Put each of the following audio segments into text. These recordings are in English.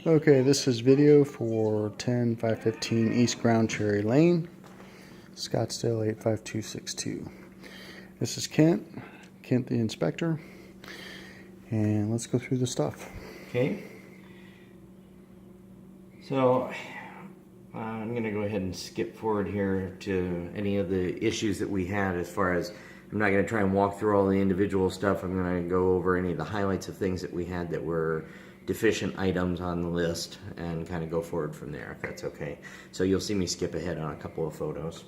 Okay, this is video for 10515 East Groundcherry Lane, Scottsdale 85262. This is Kent the inspector, and let's go through the stuff. Okay. So I'm going to go ahead and skip forward here to any of the issues that we had. As far as, I'm not going to try and walk through all the individual stuff. I'm going to go over any of the highlights of things that we had that were deficient items on the list and kind of go forward from there, if that's okay. So you'll see me skip ahead on a couple of photos.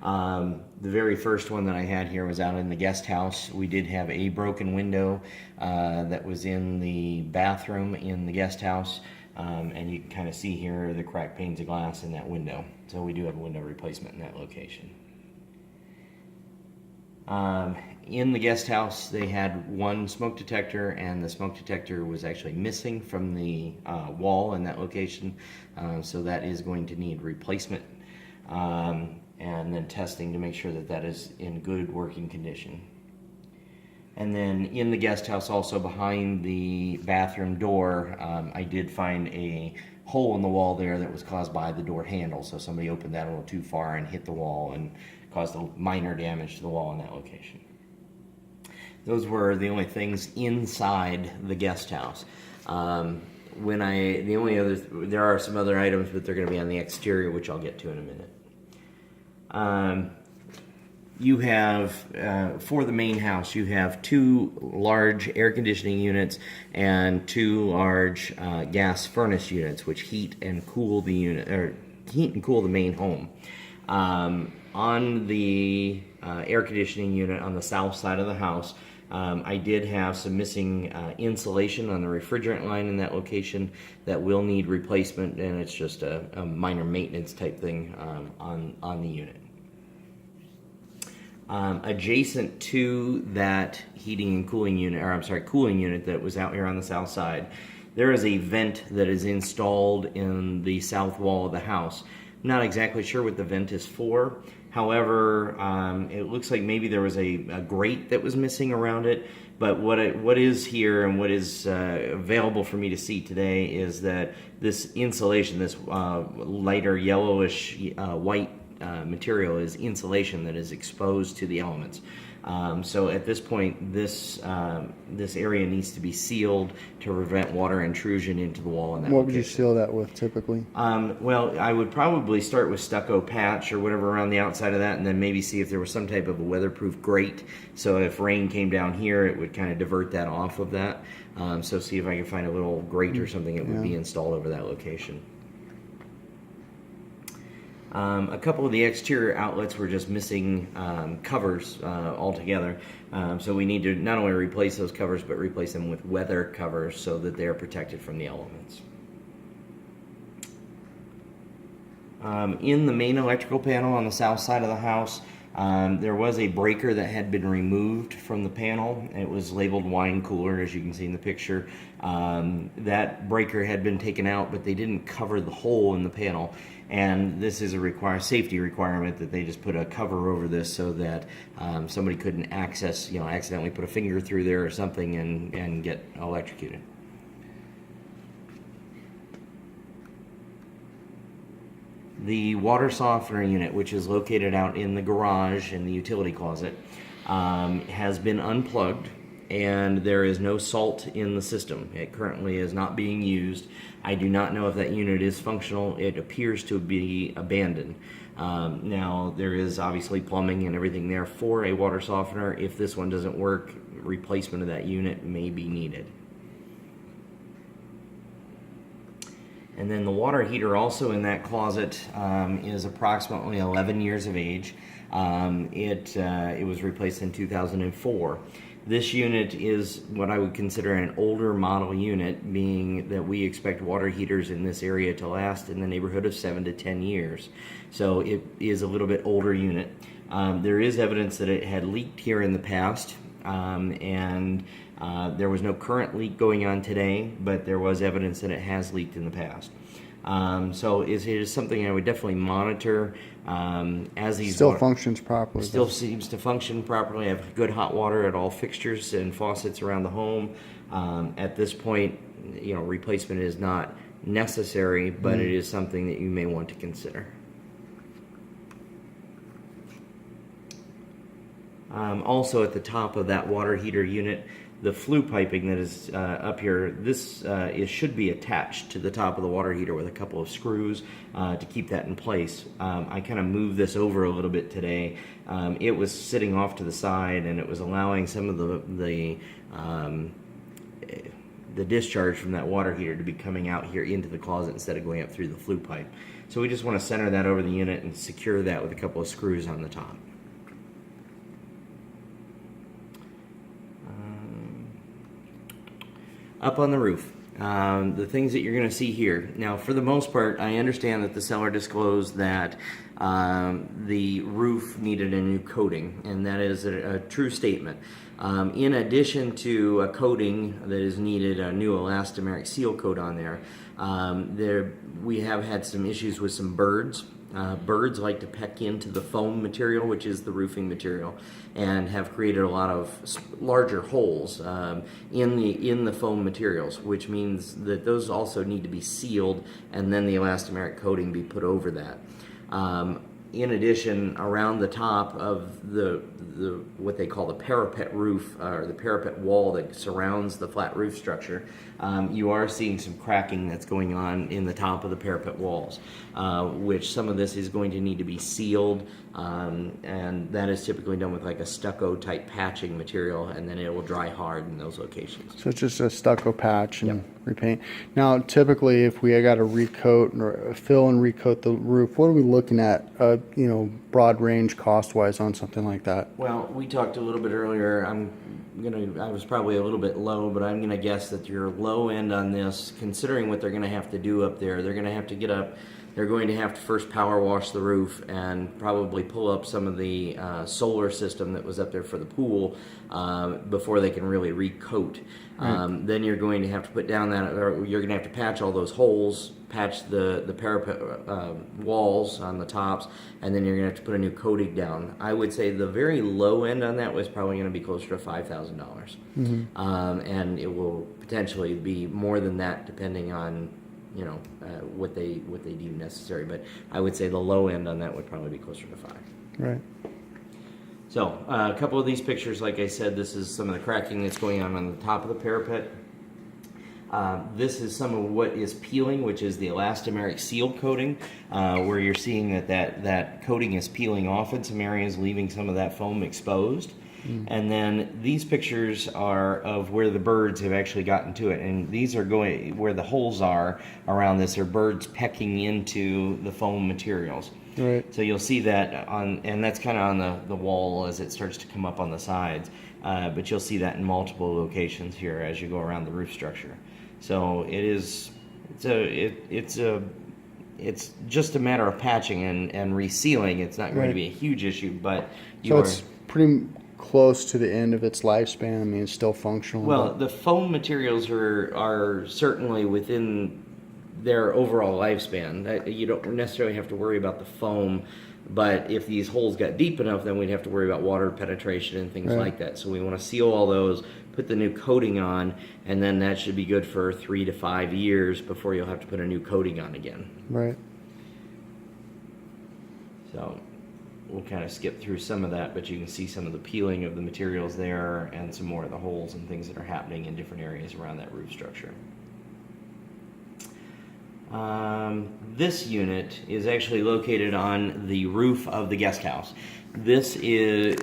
The very first one that I had here was out in the guest house. We did have a broken window that was in the bathroom in the guest house, and you can kind of see here the cracked panes of glass in that window. So we do have a window replacement in that location. In the guest house, they had one smoke detector, and the smoke detector was actually missing from the wall in that location, so that is going to need replacement, and then testing to make sure that that is in good working condition. And then in the guest house, also behind the bathroom door, I did find a hole in the wall there that was caused by the door handle, so somebody opened that a little too far and hit the wall and caused a minor damage to the wall in that location. Those were the only things inside the guest house. There are some other items, but they're going to be on the exterior, which I'll get to in a minute. You have, for the main house, you have two large air conditioning units and two large gas furnace units, which heat and cool the unit, or heat and cool the main home. On the air conditioning unit on the south side of the house, I did have some missing insulation on the refrigerant line in that location that will need replacement, and it's just a minor maintenance type thing on the unit. Adjacent to that heating and cooling unit, or I'm sorry, cooling unit that was out here on the south side, there is a vent that is installed in the south wall of the house. I'm not exactly sure what the vent is for. However, it looks like maybe there was a grate that was missing around it. But what is here and what is available for me to see today is that this insulation, this lighter yellowish white material, is insulation that is exposed to the elements. So at this point, this area needs to be sealed to prevent water intrusion into the wall. In that what would you seal that with typically? Well, I would probably start with stucco patch or whatever around the outside of that, and then maybe see if there was some type of a weatherproof grate. So if rain came down here, it would kind of divert that off of that. So see if I can find a little grate or something that would be installed over that location. A couple of the exterior outlets were just missing covers altogether, so we need to not only replace those covers, but replace them with weather covers so that they are protected from the elements. In the main electrical panel on the south side of the house, there was a breaker that had been removed from the panel. It was labeled wine cooler, as you can see in the picture. That breaker had been taken out, but they didn't cover the hole in the panel. And this is a safety requirement that they just put a cover over this so that somebody couldn't accidentally put a finger through there or something and get electrocuted. The water softener unit, which is located out in the garage in the utility closet, has been unplugged, and there is no salt in the system. It currently is not being used. I do not know if that unit is functional. It appears to be abandoned. Now, there is obviously plumbing and everything there for a water softener. If this one doesn't work, replacement of that unit may be needed. And then the water heater also in that closet is approximately 11 years of age. It was replaced in 2004. This unit is what I would consider an older model unit, being that we expect water heaters in this area to last in the neighborhood of 7 to 10 years. So it is a little bit older unit. There is evidence that it had leaked here in the past, and there was no current leak going on today, but there was evidence that it has leaked in the past. So it is something I would definitely monitor as these still functions properly. Still seems to function properly. I have good hot water at all fixtures and faucets around the home. At this point, replacement is not necessary, but it is something that you may want to consider. Also at the top of that water heater unit, the flue piping that is up here, this should be attached to the top of the water heater with a couple of screws to keep that in place. I kind of moved this over a little bit today. It was sitting off to the side, and it was allowing some of the discharge from that water heater to be coming out here into the closet instead of going up through the flue pipe. So we just want to center that over the unit and secure that with a couple of screws on the top. Up on the roof, the things that you're going to see here. Now, for the most part, I understand that the seller disclosed that the roof needed a new coating, and that is a true statement. In addition to a coating that is needed, a new elastomeric seal coat on there, we have had some issues with some birds. Birds like to peck into the foam material, which is the roofing material, and have created a lot of larger holes in the foam materials, which means that those also need to be sealed, and then the elastomeric coating be put over that. In addition, around the top of the what they call the parapet roof, or the parapet wall that surrounds the flat roof structure, you are seeing some cracking that's going on in the top of the parapet walls, which some of this is going to need to be sealed, and that is typically done with like a stucco type patching material, and then it will dry hard in those locations. So it's just a stucco patch and repaint. Now, typically, if we got to recoat or fill and recoat the roof, what are we looking at? Broad range cost-wise on something like that. Well, we talked a little bit earlier. I was probably a little bit low, but I'm gonna guess that your low end on this, considering what they're gonna have to do up there, they're gonna have to get up. They're going to have to first power wash the roof and probably pull up some of the solar system that was up there for the pool before they can really recoat. Right. Then you're going to have to put down that, or you're going to have to patch all those holes, patch the parapet walls on the tops, and then you're going to have to put a new coating down. I would say the very low end on that was probably going to be closer to $5,000, and it will potentially be more than that depending on what they deem necessary, but I would say the low end on that would probably be closer to 5. Right. So a couple of these pictures, like I said, this is some of the cracking that's going on the top of the parapet. This is some of what is peeling, which is the elastomeric seal coating, where you're seeing that coating is peeling off in some areas, leaving some of that foam exposed. And then these pictures are of where the birds have actually gotten to it, and these are going where the holes are around this are birds pecking into the foam materials. Right. So you'll see that and that's kind of on the wall as it starts to come up on the sides, but you'll see that in multiple locations here as you go around the roof structure. So it's just a matter of patching and resealing. It's not going to be a huge issue, but it's pretty close to the end of its lifespan. I mean, it's still functional. Well, the foam materials are certainly within their overall lifespan. You don't necessarily have to worry about the foam, but if these holes got deep enough, then we'd have to worry about water penetration and things like that. So we want to seal all those, put the new coating on, and then that should be good for 3 to 5 years before you'll have to put a new coating on again. Right. So we'll kind of skip through some of that, but you can see some of the peeling of the materials there and some more of the holes and things that are happening in different areas around that roof structure. This unit is actually located on the roof of the guest house. This is,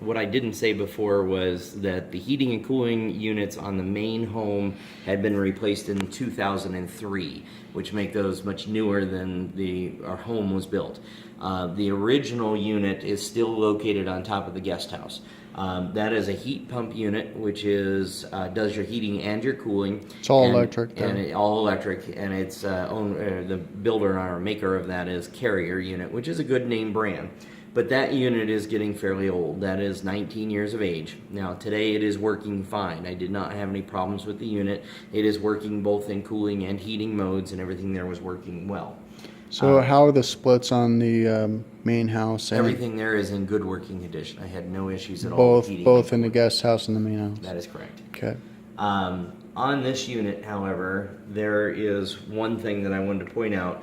what I didn't say before was that the heating and cooling units on the main home had been replaced in 2003, which make those much newer than our home was built. The original unit is still located on top of the guest house. That is a heat pump unit, which does your heating and your cooling. It's all electric. All electric, and it's the builder or maker of that is Carrier unit, which is a good name brand. But that unit is getting fairly old. That is 19 years of age. Now, today it is working fine. I did not have any problems with the unit. It is working both in cooling and heating modes, and everything there was working well. So how are the splits on the main house? Everything there is in good working condition. I had no issues at all. Both in the guest house and the main house? That is correct. Okay. On this unit, however, there is one thing that I wanted to point out.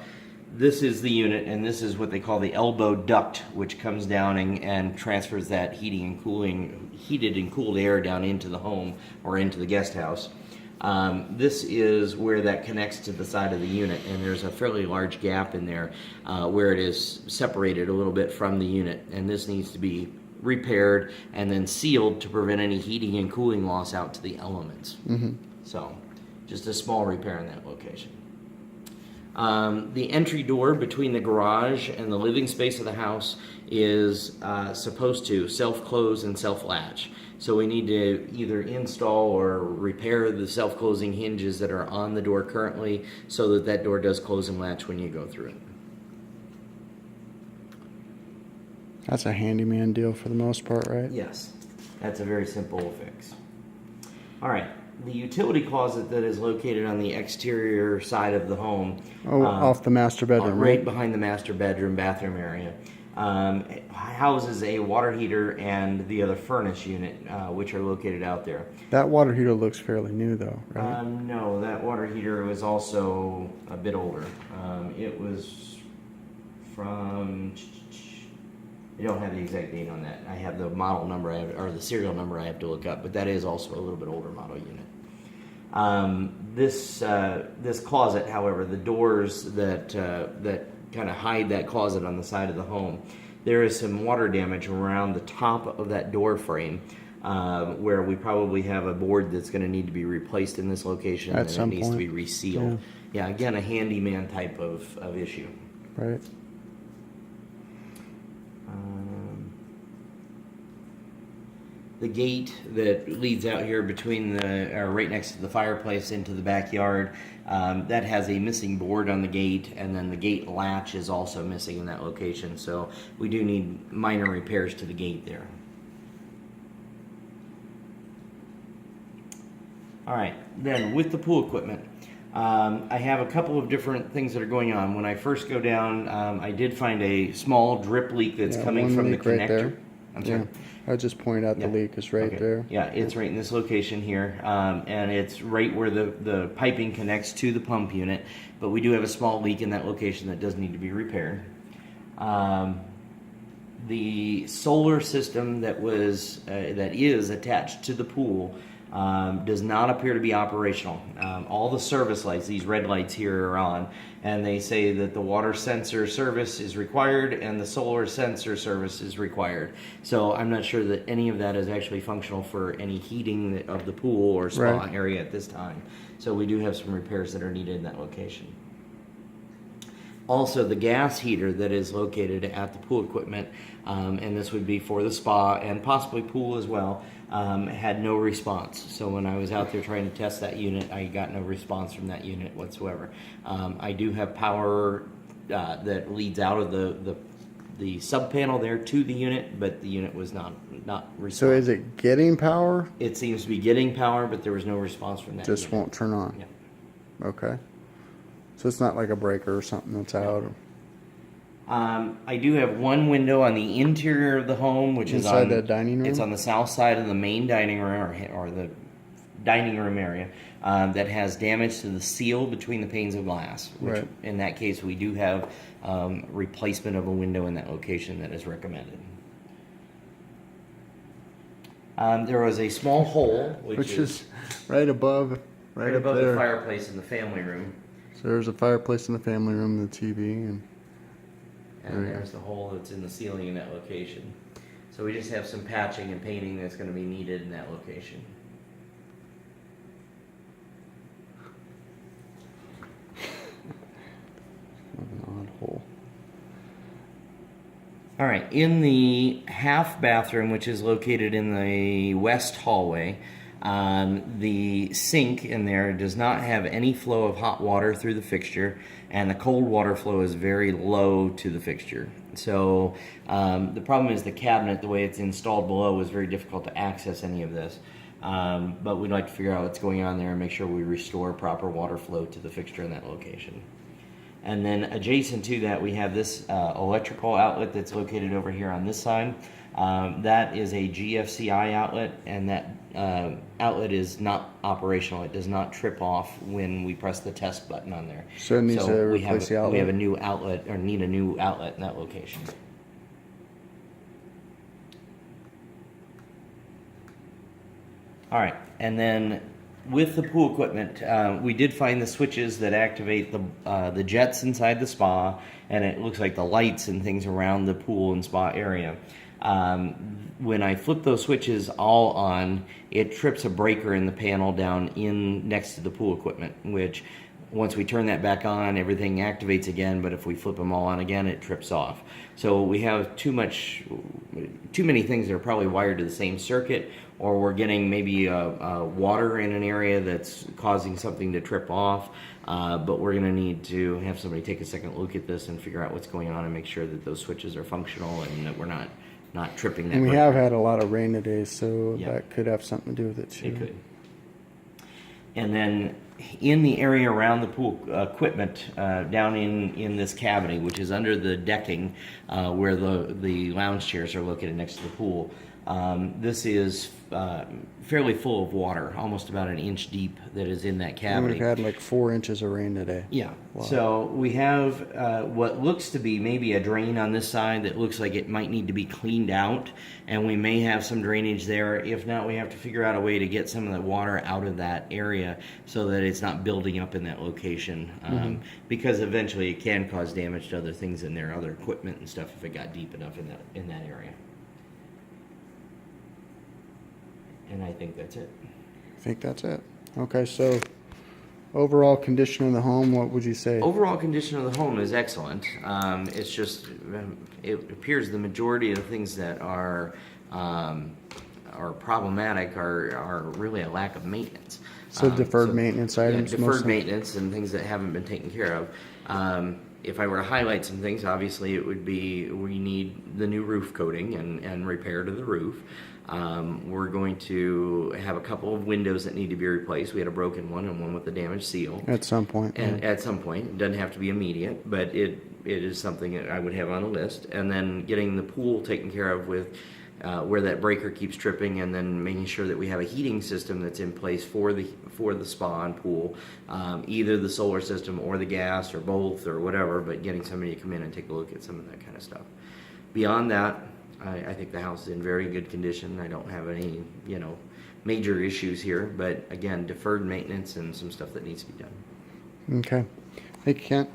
This is the unit, and this is what they call the elbow duct, which comes down and transfers that heated and cooled air down into the home or into the guest house. This is where that connects to the side of the unit, and there's a fairly large gap in there where it is separated a little bit from the unit, and this needs to be repaired and then sealed to prevent any heating and cooling loss out to the elements. So just a small repair in that location. The entry door between the garage and the living space of the house is supposed to self-close and self-latch. So we need to either install or repair the self-closing hinges that are on the door currently so that that door does close and latch when you go through it. That's a handyman deal for the most part, right? Yes, that's a very simple fix. All right, the utility closet that is located on the exterior side of the home. Oh, off the master bedroom, right behind the master bedroom, bathroom area. Houses a water heater and the other furnace unit, which are located out there. That water heater looks fairly new, though, right? No, that water heater was also a bit older. It was from... I don't have the exact date on that. I have the model number, or the serial number I have to look up, but that is also a little bit older model unit. This closet, however, the doors that kind of hide that closet on the side of the home, there is some water damage around the top of that door frame, where we probably have a board that's going to need to be replaced in this location, and it needs to be resealed. Yeah, again, a handyman type of issue. Right. The gate that leads out here between right next to the fireplace into the backyard, that has a missing board on the gate, and then the gate latch is also missing in that location. So we do need minor repairs to the gate there. All right, then with the pool equipment, I have a couple of different things that are going on. When I first go down, I did find a small drip leak that's coming from the connector. Right there. I'm sorry. I just pointed out the leak is right there. Yeah, it's right in this location here, and it's right where the piping connects to the pump unit. But we do have a small leak in that location that does need to be repaired. The solar system that is attached to the pool does not appear to be operational. All the service lights, these red lights here, are on, and they say that the water sensor service is required and the solar sensor service is required. So I'm not sure that any of that is actually functional for any heating of the pool or spa area at this time. So we do have some repairs that are needed in that location. Also, the gas heater that is located at the pool equipment, and this would be for the spa and possibly pool as well, had no response. So when I was out there trying to test that unit, I got no response from that unit whatsoever. I do have power that leads out of the sub panel there to the unit, but the unit was not responding. So is it getting power? It seems to be getting power, but there was no response from that Just unit. won't turn on. Yeah. Okay. So it's not like a breaker or something that's out. I do have one window on the interior of the home, which is inside the dining room. It's on the south side of the main dining room or the dining room area that has damage to the seal between the panes of glass. Which, in that case, we do have replacement of a window in that location that is recommended. There was a small hole, which is right above, right above the fireplace in the family room. So there's a fireplace in the family room, the TV, and there's the hole that's in the ceiling in that location. So we just have some patching and painting that's going to be needed in that location. an odd hole. All right, in the half bathroom, which is located in the west hallway, the sink in there does not have any flow of hot water through the fixture, and the cold water flow is very low to the fixture. So the problem is the cabinet, the way it's installed below, is very difficult to access any of this. But we'd like to figure out what's going on there and make sure we restore proper water flow to the fixture in that location. And then adjacent to that, we have this electrical outlet that's located over here on this side. That is a GFCI outlet, and that outlet is not operational. It does not trip off when we press the test button on there. So it needs to replace the outlet? We have a new outlet, or need a new outlet in that location. All right, and then with the pool equipment, we did find the switches that activate the jets inside the spa, and it looks like the lights and things around the pool and spa area. When I flip those switches all on, it trips a breaker in the panel down in next to the pool equipment, which once we turn that back on, everything activates again, but if we flip them all on again, it trips off. So we have too many things that are probably wired to the same circuit, or we're getting maybe water in an area that's causing something to trip off. But we're going to need to have somebody take a second look at this and figure out what's going on and make sure that those switches are functional and that we're not tripping that. And we breaker. have had a lot of rain today, so Yeah. that could have something to do with it too. It could. And then in the area around the pool equipment, down in this cavity, which is under the decking where the lounge chairs are located next to the pool, this is fairly full of water, almost about an inch deep that is in that And cavity. we've had like 4 inches of rain today. Yeah. Wow. So we have what looks to be maybe a drain on this side that looks like it might need to be cleaned out, and we may have some drainage there. If not, we have to figure out a way to get some of the water out of that area so that it's not building up in that location, because eventually it can cause damage to other things in there, other equipment and stuff if it got deep enough in that area. And I think that's it. I think that's it. Okay, so overall condition of the home, what would you say? Overall condition of the home is excellent. It's just, it appears the majority of the things that are problematic are really a lack of maintenance. So deferred maintenance items deferred mostly? maintenance and things that haven't been taken care of. If I were to highlight some things, obviously it would be we need the new roof coating and repair to the roof. We're going to have a couple of windows that need to be replaced. We had a broken one and one with a damaged seal. At some point. And at some point, it doesn't have to be immediate, but it is something that I would have on the list. And then getting the pool taken care of with where that breaker keeps tripping, and then making sure that we have a heating system that's in place for the spa and pool, either the solar system or the gas or both or whatever. But getting somebody to come in and take a look at some of that kind of stuff. Beyond that, I think the house is in very good condition. I don't have any, major issues here. But again, deferred maintenance and some stuff that needs to be done. Okay. Thank you, Kent.